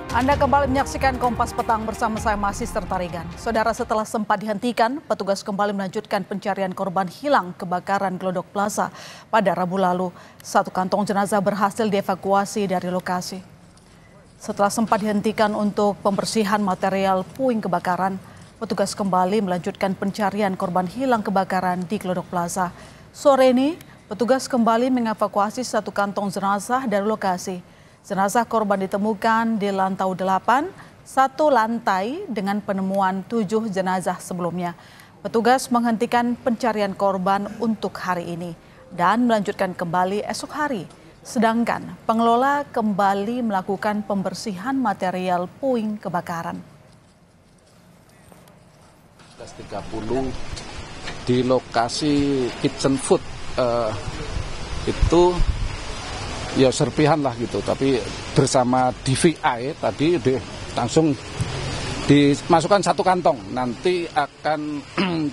Anda kembali menyaksikan Kompas Petang bersama saya Sister Tarigan. Saudara, setelah sempat dihentikan, petugas kembali melanjutkan pencarian korban hilang kebakaran Glodok Plaza pada Rabu lalu. Satu kantong jenazah berhasil dievakuasi dari lokasi. Setelah sempat dihentikan untuk pembersihan material puing kebakaran, petugas kembali melanjutkan pencarian korban hilang kebakaran di Glodok Plaza. Sore ini, petugas kembali mengevakuasi satu kantong jenazah dari lokasi. Jenazah korban ditemukan di lantai 8, satu lantai dengan penemuan 7 jenazah sebelumnya. Petugas menghentikan pencarian korban untuk hari ini dan melanjutkan kembali esok hari. Sedangkan pengelola kembali melakukan pembersihan material puing kebakaran. 30 di lokasi kitchen food itu ya serpihan lah gitu, tapi bersama DVI tadi langsung dimasukkan satu kantong, nanti akan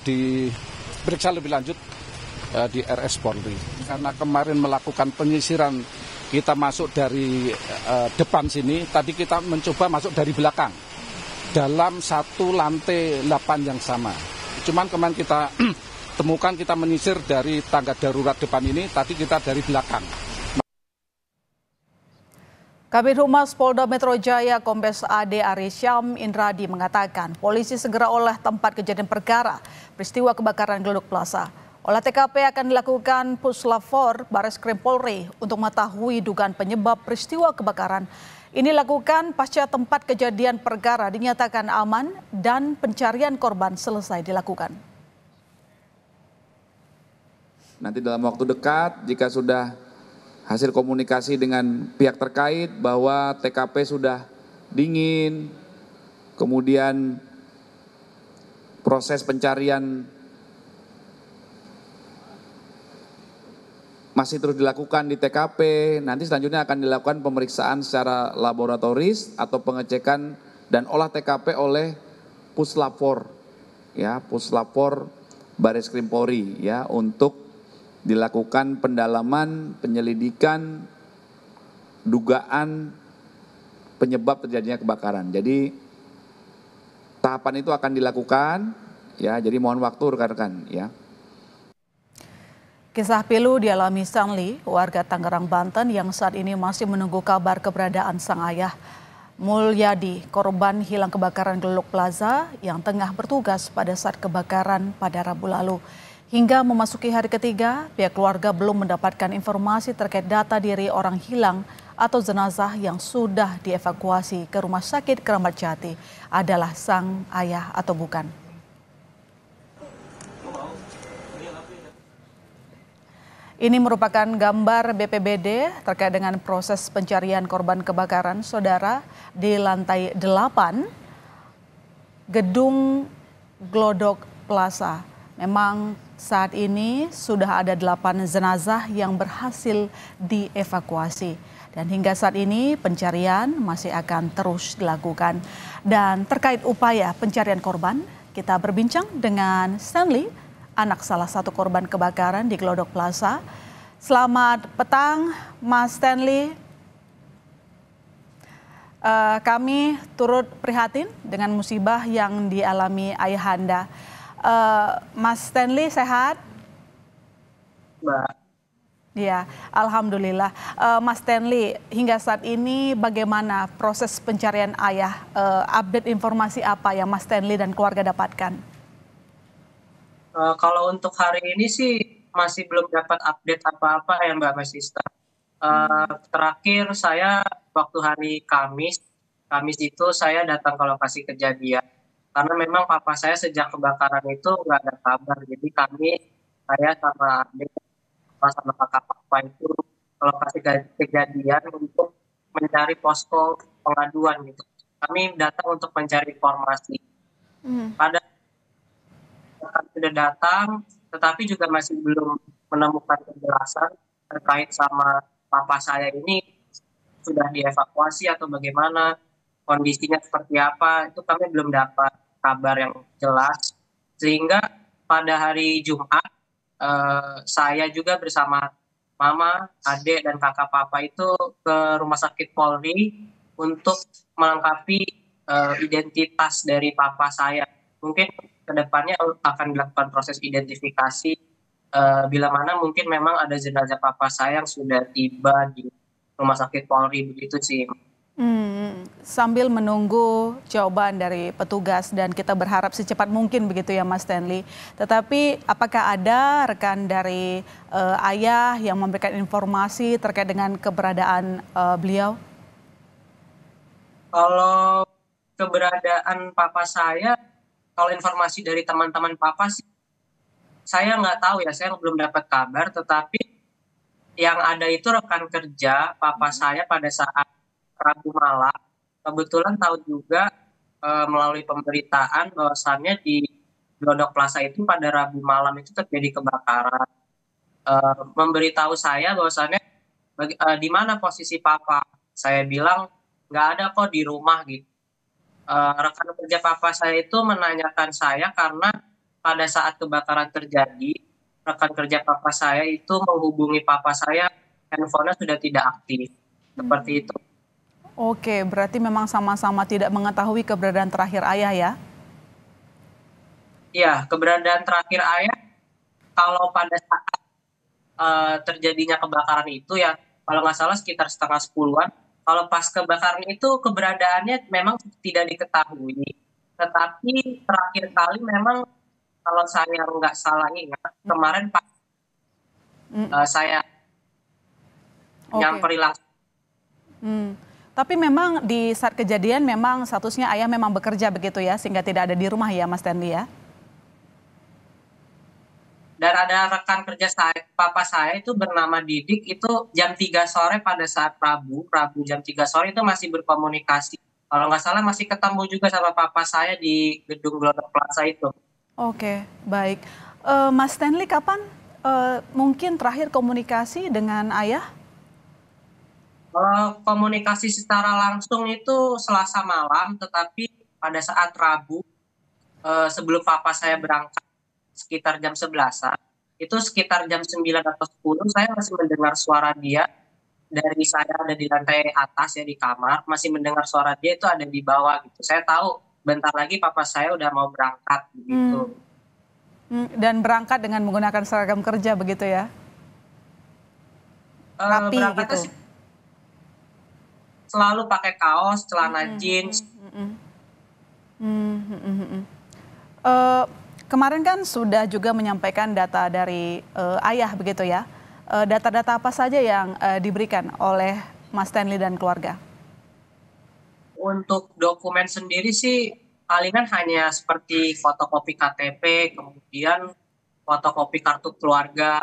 diperiksa lebih lanjut di RS Polri. Karena kemarin melakukan penyisiran, kita masuk dari depan sini, tadi kita mencoba masuk dari belakang dalam satu lantai 8 yang sama. Cuman kemarin kita temukan, kita menyisir dari tangga darurat depan ini, tadi kita dari belakang. Kabid Humas Polda Metro Jaya Kombes AD Arisyam Indradi mengatakan polisi segera olah tempat kejadian perkara peristiwa kebakaran Glodok Plaza. Olah TKP akan dilakukan Puslap 4 Bareskrim Polri untuk mengetahui dugaan penyebab peristiwa kebakaran. Ini dilakukan pasca tempat kejadian perkara dinyatakan aman dan pencarian korban selesai dilakukan. Nanti dalam waktu dekat jika sudah hasil komunikasi dengan pihak terkait bahwa TKP sudah dingin, kemudian proses pencarian masih terus dilakukan di TKP, nanti selanjutnya akan dilakukan pemeriksaan secara laboratoris atau pengecekan dan olah TKP oleh Puslap 4, ya, Puslap 4 Bareskrim Polri, ya, untuk dilakukan pendalaman, penyelidikan, dugaan penyebab terjadinya kebakaran. Jadi tahapan itu akan dilakukan, ya. Jadi mohon waktu rekan-rekan, ya. Kisah pilu dialami Stanley, warga Tangerang, Banten yang saat ini masih menunggu kabar keberadaan sang ayah. Mulyadi, korban hilang kebakaran Glodok Plaza yang tengah bertugas pada saat kebakaran pada Rabu lalu. Hingga memasuki hari ketiga, pihak keluarga belum mendapatkan informasi terkait data diri orang hilang atau jenazah yang sudah dievakuasi ke Rumah Sakit Keramat Jati adalah sang ayah atau bukan. Ini merupakan gambar BPBD terkait dengan proses pencarian korban kebakaran, saudara, di lantai 8 Gedung Glodok Plaza. Memang saat ini sudah ada 8 jenazah yang berhasil dievakuasi. Dan hingga saat ini pencarian masih akan terus dilakukan. Dan terkait upaya pencarian korban, kita berbincang dengan Stanley, anak salah satu korban kebakaran di Glodok Plaza. Selamat petang, Mas Stanley. Kami turut prihatin dengan musibah yang dialami ayahanda. Mas Stanley sehat? Mbak. Ya, alhamdulillah. Mas Stanley, hingga saat ini bagaimana proses pencarian ayah? Update informasi apa yang Mas Stanley dan keluarga dapatkan? Kalau untuk hari ini sih masih belum dapat update apa-apa ya Mbak Masista. Terakhir saya waktu hari Kamis itu saya datang ke lokasi kejadian. Karena memang papa saya sejak kebakaran itu nggak ada kabar. Jadi saya sama adik, sama kakak papa itu ke lokasi kejadian untuk mencari posko pengaduan gitu. Kami datang untuk mencari informasi. Pada sudah datang, tetapi juga masih belum menemukan kejelasan terkait sama papa saya ini sudah dievakuasi atau bagaimana, kondisinya seperti apa, itu kami belum dapat kabar yang jelas. Sehingga pada hari Jumat saya juga bersama mama, adik, dan kakak papa itu ke Rumah Sakit Polri untuk melengkapi identitas dari papa saya. Mungkin kedepannya akan dilakukan proses identifikasi bila mana mungkin memang ada jenazah papa saya yang sudah tiba di rumah sakit Polri, begitu sih. Sambil menunggu jawaban dari petugas dan kita berharap secepat mungkin begitu ya Mas Stanley. Tetapi apakah ada rekan dari ayah yang memberikan informasi terkait dengan keberadaan beliau? Kalau keberadaan papa saya, kalau informasi dari teman-teman papa sih, saya nggak tahu ya, saya belum dapat kabar. Tetapi yang ada itu rekan kerja papa saya pada saat Rabu malam, kebetulan tahu juga melalui pemberitaan bahwasannya di Glodok Plaza itu pada Rabu malam itu terjadi kebakaran. Memberitahu saya bahwasannya di mana posisi papa. Saya bilang nggak ada kok di rumah gitu. Rekan kerja papa saya itu menanyakan saya karena pada saat kebakaran terjadi, rekan kerja papa saya itu menghubungi papa saya, handphonenya sudah tidak aktif. Seperti itu. Oke, berarti memang sama-sama tidak mengetahui keberadaan terakhir ayah ya? Iya, keberadaan terakhir ayah kalau pada saat terjadinya kebakaran itu ya, kalau nggak salah sekitar setengah 10-an. Kalau pas kebakaran itu keberadaannya memang tidak diketahui. Tetapi terakhir kali memang kalau saya nggak salah ingat, kemarin Pak saya nyamperin langsung. Tapi memang di saat kejadian memang statusnya ayah memang bekerja begitu ya, sehingga tidak ada di rumah ya Mas Stanley ya? Dan ada rekan kerja saya, papa saya itu bernama Didik, itu jam 3 sore pada saat Rabu jam 3 sore itu masih berkomunikasi. Kalau nggak salah masih ketemu juga sama papa saya di gedung Glodok Plaza itu. Oke, baik. Mas Stanley, kapan mungkin terakhir komunikasi dengan ayah? Komunikasi secara langsung itu Selasa malam, tetapi pada saat Rabu sebelum papa saya berangkat sekitar jam 11-an, itu sekitar jam 9 atau 10 saya masih mendengar suara dia dari saya ada di lantai atas ya di kamar, masih mendengar suara dia itu ada di bawah gitu. Saya tahu bentar lagi papa saya udah mau berangkat begitu. Dan berangkat dengan menggunakan seragam kerja begitu ya? Rapi gitu. Sih, selalu pakai kaos, celana jeans. Kemarin kan sudah juga menyampaikan data dari ayah begitu ya. Data-data apa saja yang diberikan oleh Mas Stanley dan keluarga? Untuk dokumen sendiri sih palingan hanya seperti fotokopi KTP, kemudian fotokopi kartu keluarga.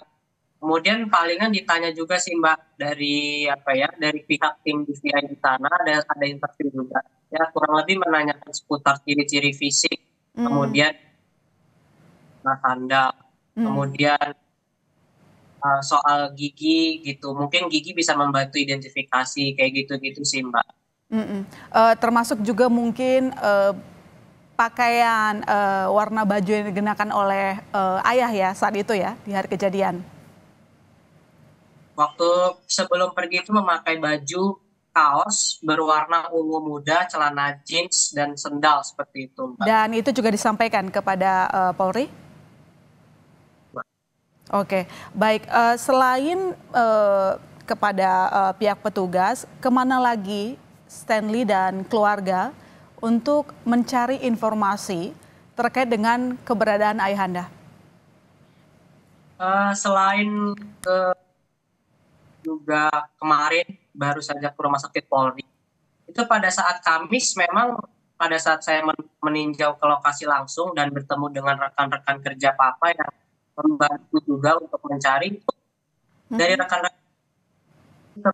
Kemudian palingan ditanya juga sih Mbak dari dari pihak tim DVI di sana ada interview juga. Ya kurang lebih menanyakan seputar ciri-ciri fisik, kemudian tanda, kemudian soal gigi gitu. Mungkin gigi bisa membantu identifikasi kayak gitu-gitu sih Mbak. Termasuk juga mungkin pakaian warna baju yang digunakan oleh ayah ya saat itu ya di hari kejadian. Waktu sebelum pergi itu memakai baju kaos berwarna ungu muda, celana jeans, dan sendal seperti itu, Mbak. Dan itu juga disampaikan kepada Polri? Oke, baik. Selain kepada pihak petugas, kemana lagi Stanley dan keluarga untuk mencari informasi terkait dengan keberadaan ayahanda? Selain juga kemarin baru saja ke rumah sakit Polri. Itu pada saat Kamis memang pada saat saya meninjau ke lokasi langsung dan bertemu dengan rekan-rekan kerja papa yang membantu juga untuk mencari dari rekan-rekan ke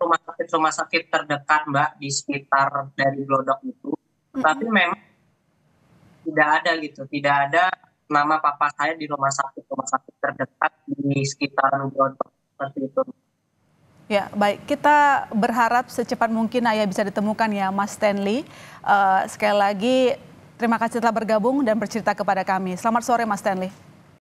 rumah sakit terdekat Mbak di sekitar dari Glodok itu. Tapi memang tidak ada nama papa saya di rumah sakit terdekat di sekitar Glodok seperti itu. Ya, baik. Kita berharap secepat mungkin ayah bisa ditemukan ya, Mas Stanley. Sekali lagi, terima kasih telah bergabung dan bercerita kepada kami. Selamat sore, Mas Stanley.